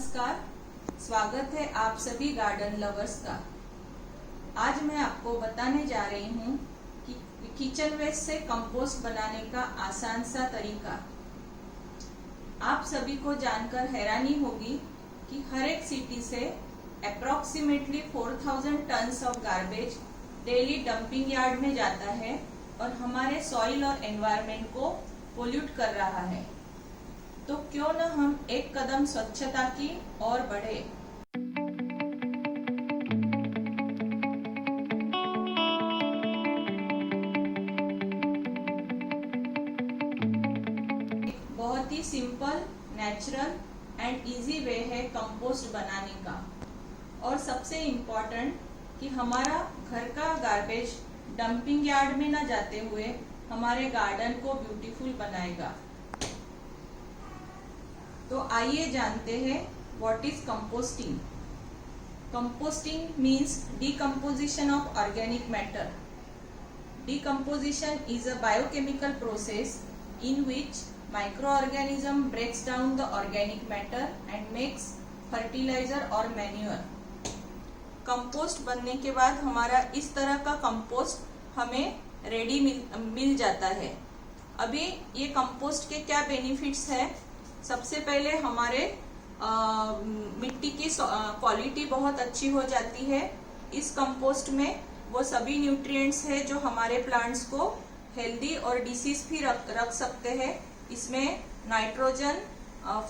नमस्कार, स्वागत है आप सभी गार्डन लवर्स का। आज मैं आपको बताने जा रही हूँ कि किचन वेस्ट से कंपोस्ट बनाने का आसान सा तरीका। आप सभी को जानकर हैरानी होगी कि हर एक सिटी से approximately 4000 tons of garbage daily dumping yard में जाता है और हमारे सॉइल और एनवायरनमेंट को पोल्यूट कर रहा है। तो क्यों न हम एक कदम स्वच्छता की ओर बढ़े। बहुत ही simple, natural and easy way है कंपोस्ट बनाने का। और सबसे इम्पोर्टेंट कि हमारा घर का गार्बेज डंपिंग यार्ड में न जाते हुए हमारे गार्डन को ब्यूटीफुल बनाएगा। तो आइए जानते हैं what is composting. Composting means decomposition of organic matter. Decomposition is a biochemical process in which microorganism breaks down the organic matter and makes fertilizer or manure. Compost बनने के बाद हमारा इस तरह का कंपोस्ट हमें रेडी मिल जाता है। अभी ये कंपोस्ट के क्या बेनिफिट्स है। सबसे पहले हमारे मिट्टी की क्वालिटी बहुत अच्छी हो जाती है। इस कंपोस्ट में वो सभी न्यूट्रिएंट्स है जो हमारे प्लांट्स को हेल्दी और डिसीज भी रख सकते हैं। इसमें नाइट्रोजन,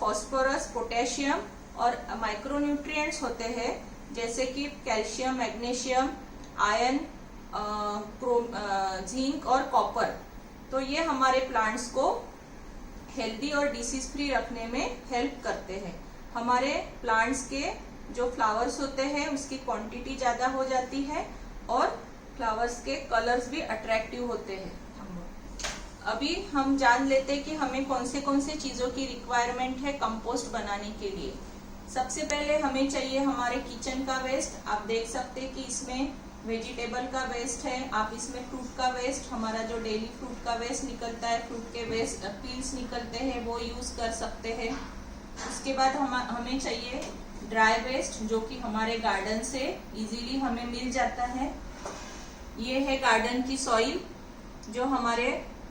फास्फोरस, पोटेशियम और माइक्रो न्यूट्रिएंट्स होते हैं जैसे कि कैल्शियम, मैग्नीशियम, आयरन, जिंक और कॉपर। तो ये हमारे प्लांट्स को हेल्दी और डिसीज फ्री रखने में हेल्प करते हैं। हमारे प्लांट्स के जो फ्लावर्स होते हैं उसकी क्वांटिटी ज़्यादा हो जाती है और फ्लावर्स के कलर्स भी अट्रैक्टिव होते हैं। अभी हम जान लेते हैं कि हमें कौन से चीज़ों की रिक्वायरमेंट है कंपोस्ट बनाने के लिए। सबसे पहले हमें चाहिए हमारे किचन का वेस्ट। आप देख सकते हैं कि इसमें वेजिटेबल का वेस्ट है, आप इसमें फ्रूट का वेस्ट, हमारा जो डेली फ्रूट का वेस्ट निकलता है, फ्रूट के वेस्ट पील्स निकलते हैं, वो यूज कर सकते हैं। उसके बाद हमें चाहिए ड्राई वेस्ट जो कि हमारे गार्डन से इजीली हमें मिल जाता है। ये है गार्डन की सॉइल जो हमारे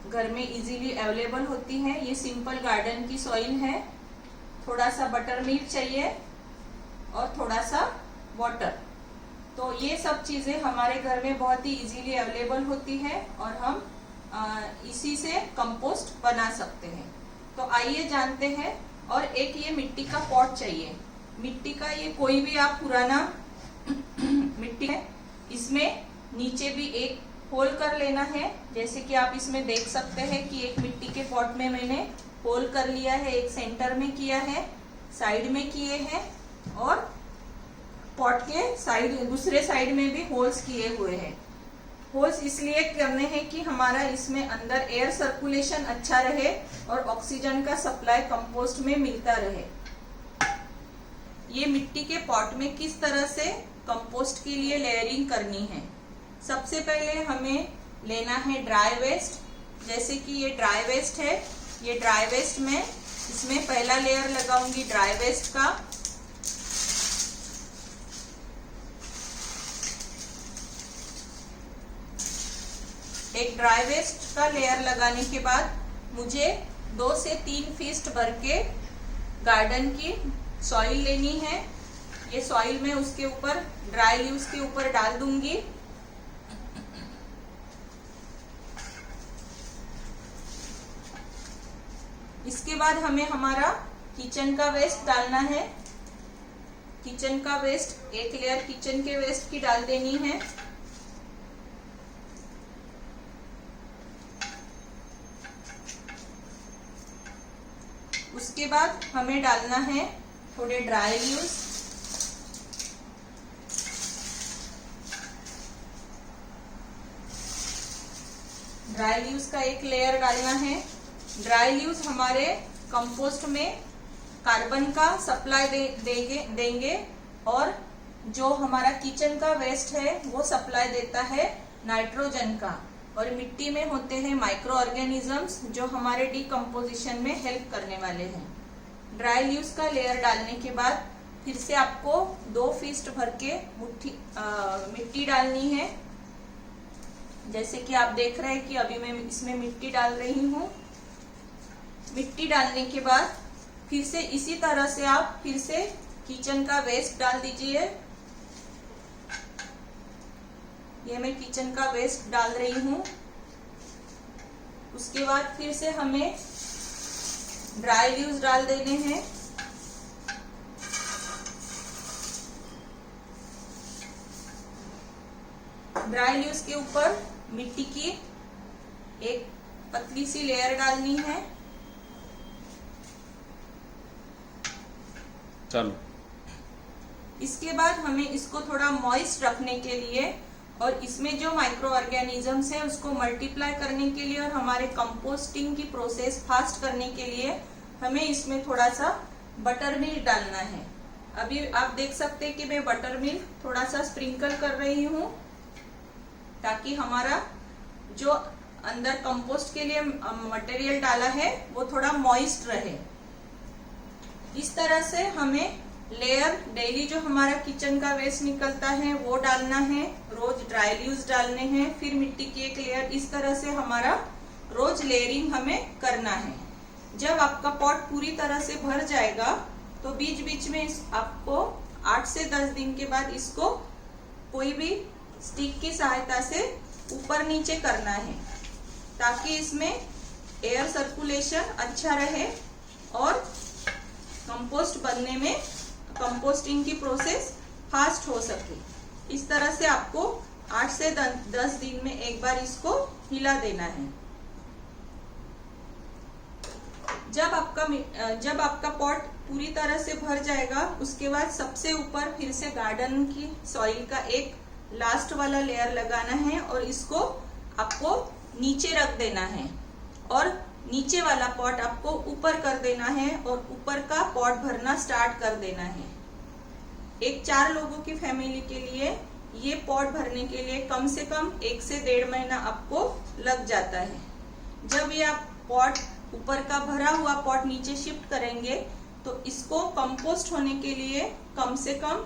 घर में इजीली अवेलेबल होती है। ये सिंपल गार्डन की सॉइल है। थोड़ा सा बटर मिल्क चाहिए और थोड़ा सा वाटर। तो ये सब चीजें हमारे घर में बहुत ही इजीली अवेलेबल होती है और हम इसी से कंपोस्ट बना सकते हैं। तो आइए जानते हैं। और एक ये मिट्टी का पॉट चाहिए। मिट्टी का ये कोई भी आप पुराना मिट्टी है, इसमें नीचे भी एक होल कर लेना है। जैसे कि आप इसमें देख सकते हैं कि एक मिट्टी के पॉट में मैंने होल कर लिया है, एक सेंटर में किया है, साइड में किए हैं और पॉट के दूसरे साइड में भी होल्स किए हुए हैं। होल्स इसलिए करने हैं कि हमारा इसमें अंदर एयर सर्कुलेशन अच्छा रहे और ऑक्सीजन का सप्लाई कंपोस्ट में मिलता रहे। ये मिट्टी के पॉट में किस तरह से कंपोस्ट के लिए लेयरिंग करनी है। सबसे पहले हमें लेना है ड्राई वेस्ट। जैसे कि ये ड्राई वेस्ट है, ये ड्राई वेस्ट में इसमें पहला लेयर लगाऊंगी ड्राई वेस्ट का। एक ड्राई वेस्ट का लेयर लगाने के बाद मुझे 2 से 3 फीस्ट भर के गार्डन की सॉइल लेनी है। ये सॉइल मैं उसके ऊपर ड्राई लीव्स के ऊपर डाल दूंगी। इसके बाद हमें हमारा किचन का वेस्ट डालना है। किचन का वेस्ट एक लेयर किचन के वेस्ट की डाल देनी है। उसके बाद हमें डालना है थोड़े ड्राई लीव्स। ड्राई लीव्स का एक लेयर डालना है। ड्राई लीव्स हमारे कंपोस्ट में कार्बन का सप्लाई देंगे और जो हमारा किचन का वेस्ट है वो सप्लाई देता है नाइट्रोजन का। और मिट्टी में होते हैं माइक्रो ऑर्गेनिजम्स जो हमारे डिकम्पोजिशन में हेल्प करने वाले हैं। ड्राई लीव्स का लेयर डालने के बाद फिर से आपको 2 फीस्ट भर के मिट्टी डालनी है। जैसे कि आप देख रहे हैं कि अभी मैं इसमें मिट्टी डाल रही हूँ। मिट्टी डालने के बाद फिर से इसी तरह से आप फिर से किचन का वेस्ट डाल दीजिए। ये मैं किचन का वेस्ट डाल रही हूँ। उसके बाद फिर से हमें ड्राई लीव्स डाल देने हैं। ड्राई लीव्स के ऊपर मिट्टी की एक पतली सी लेयर डालनी है। चलो, इसके बाद हमें इसको थोड़ा मॉइस्ट रखने के लिए और इसमें जो माइक्रो ऑर्गेनिजम्स है उसको मल्टीप्लाई करने के लिए और हमारे कंपोस्टिंग की प्रोसेस फास्ट करने के लिए हमें इसमें थोड़ा सा बटर मिल्क डालना है। अभी आप देख सकते हैं कि मैं बटर मिल्क थोड़ा सा स्प्रिंकल कर रही हूँ ताकि हमारा जो अंदर कंपोस्ट के लिए मटेरियल डाला है वो थोड़ा मॉइस्ट रहे। इस तरह से हमें लेयर डेली जो हमारा किचन का वेस्ट निकलता है वो डालना है, रोज ड्राई लीव्स डालने हैं, फिर मिट्टी की एक लेयर। इस तरह से हमारा रोज लेयरिंग हमें करना है। जब आपका पॉट पूरी तरह से भर जाएगा तो बीच बीच में आपको 8 से 10 दिन के बाद इसको कोई भी स्टिक की सहायता से ऊपर नीचे करना है ताकि इसमें एयर सर्कुलेशन अच्छा रहे और कंपोस्ट बनने में कंपोस्टिंग की प्रोसेस फास्ट हो सके। इस तरह से आपको 8 से 10 दिन में एक बार इसको हिला देना है। जब आपका पॉट पूरी तरह से भर जाएगा उसके बाद सबसे ऊपर फिर से गार्डन की सॉइल का एक लास्ट वाला लेयर लगाना है और इसको आपको नीचे रख देना है और नीचे वाला पॉट आपको ऊपर कर देना है और ऊपर का पॉट भरना स्टार्ट कर देना है। एक 4 लोगों की फैमिली के लिए ये पॉट भरने के लिए कम से कम 1 से 1.5 महीना आपको लग जाता है। जब ये आप पॉट ऊपर का भरा हुआ पॉट नीचे शिफ्ट करेंगे तो इसको कंपोस्ट होने के लिए कम से कम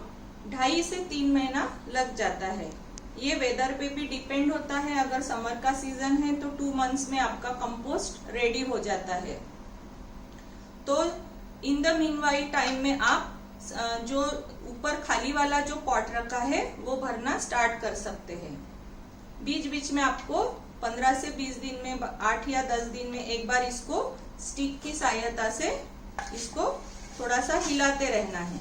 2.5 से 3 महीना लग जाता है। ये वेदर पे भी डिपेंड होता है। अगर समर का सीजन है तो 2 मंथ्स में आपका कंपोस्ट रेडी हो जाता है। तो इन द मीनवाइल टाइम में आप जो ऊपर खाली वाला जो पॉट रखा है वो भरना स्टार्ट कर सकते हैं। बीच बीच में आपको 15 से 20 दिन में 8 या 10 दिन में एक बार इसको स्टिक की सहायता से इसको थोड़ा सा हिलाते रहना है।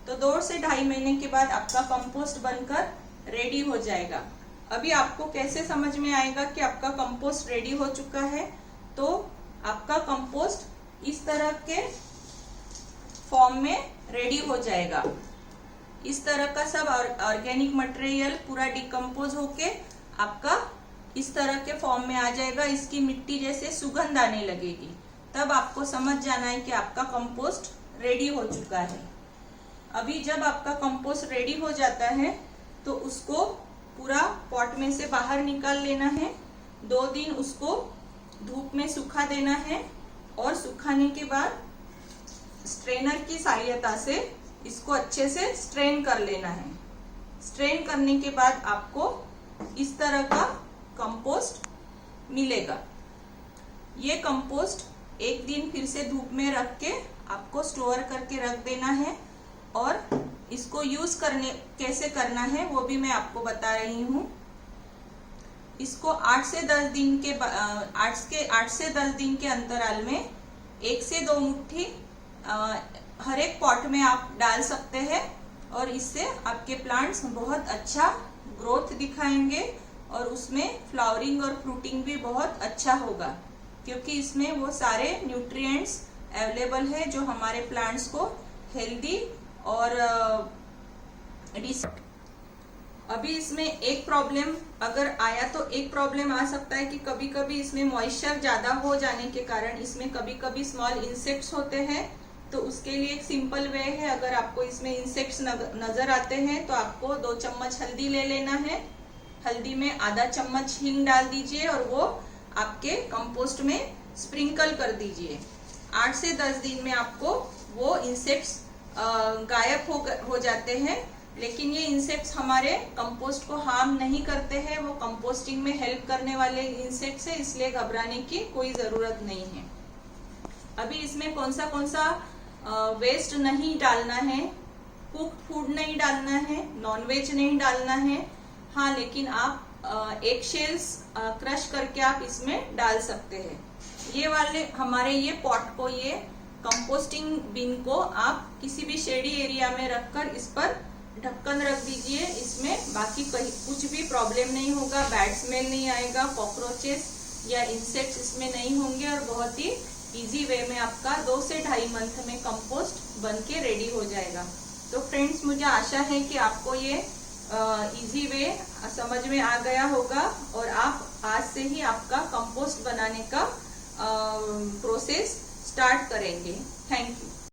तो 2 से 2.5 महीने के बाद आपका कंपोस्ट बनकर रेडी हो जाएगा। अभी आपको कैसे समझ में आएगा कि आपका कंपोस्ट रेडी हो चुका है? तो आपका कंपोस्ट इस तरह के फॉर्म में रेडी हो जाएगा। इस तरह का सब ऑर्गेनिक मटेरियल पूरा डिकम्पोज होके आपका इस तरह के फॉर्म में आ जाएगा। इसकी मिट्टी जैसे सुगंध आने लगेगी, तब आपको समझ जाना है कि आपका कंपोस्ट रेडी हो चुका है। अभी जब आपका कंपोस्ट रेडी हो जाता है तो उसको पूरा पॉट में से बाहर निकाल लेना है। 2 दिन उसको धूप में सुखा देना है और सुखाने के बाद स्ट्रेनर की सहायता से इसको अच्छे से स्ट्रेन कर लेना है। स्ट्रेन करने के बाद आपको इस तरह का कंपोस्ट मिलेगा। ये कंपोस्ट एक दिन फिर से धूप में रख के आपको स्टोर करके रख देना है और इसको यूज कैसे करना है वो भी मैं आपको बता रही हूँ। इसको 8 से 10 दिन के अंतराल में 1 से 2 मुट्ठी हर एक पॉट में आप डाल सकते हैं और इससे आपके प्लांट्स बहुत अच्छा ग्रोथ दिखाएंगे और उसमें फ्लावरिंग और फ्रूटिंग भी बहुत अच्छा होगा, क्योंकि इसमें वो सारे न्यूट्रिएंट्स अवेलेबल है जो हमारे प्लांट्स को हेल्दी और अभी इसमें एक प्रॉब्लम अगर आया तो एक प्रॉब्लम आ सकता है कि कभी कभी इसमें मॉइस्चर ज्यादा हो जाने के कारण इसमें कभी कभी स्मॉल इंसेक्ट्स होते हैं। तो उसके लिए एक सिंपल वे है, अगर आपको इसमें इंसेक्ट्स नजर आते हैं तो आपको 2 चम्मच हल्दी ले लेना है। हल्दी में आधा चम्मच हींग डाल दीजिए और वो आपके कंपोस्ट में स्प्रिंकल कर दीजिए। 8 से 10 दिन में आपको वो इंसेक्ट्स गायब हो जाते हैं। लेकिन ये इंसेक्ट्स हमारे कंपोस्ट को हार्म नहीं करते हैं, वो कंपोस्टिंग में हेल्प करने वाले इंसेक्ट्स है, इसलिए घबराने की कोई जरूरत नहीं है। अभी इसमें कौन सा वेस्ट नहीं डालना है, कुक्ड फूड नहीं डालना है, नॉनवेज नहीं डालना है। हाँ, लेकिन आप एग शेल्स क्रश करके आप इसमें डाल सकते हैं। ये वाले हमारे ये पॉट को, ये कंपोस्टिंग बिन को आप किसी भी शेडी एरिया में रखकर इस पर ढक्कन रख दीजिए। इसमें बाकी कहीं कुछ भी प्रॉब्लम नहीं होगा, बैड स्मेल नहीं आएगा, कॉकरोचेस या इंसेक्ट्स इसमें नहीं होंगे और बहुत ही इजी वे में आपका 2 से 2.5 मंथ में कंपोस्ट बन के रेडी हो जाएगा। तो फ्रेंड्स, मुझे आशा है कि आपको ये इजी वे समझ में आ गया होगा और आप आज से ही आपका कंपोस्ट बनाने का प्रोसेस स्टार्ट करेंगे। Thank you.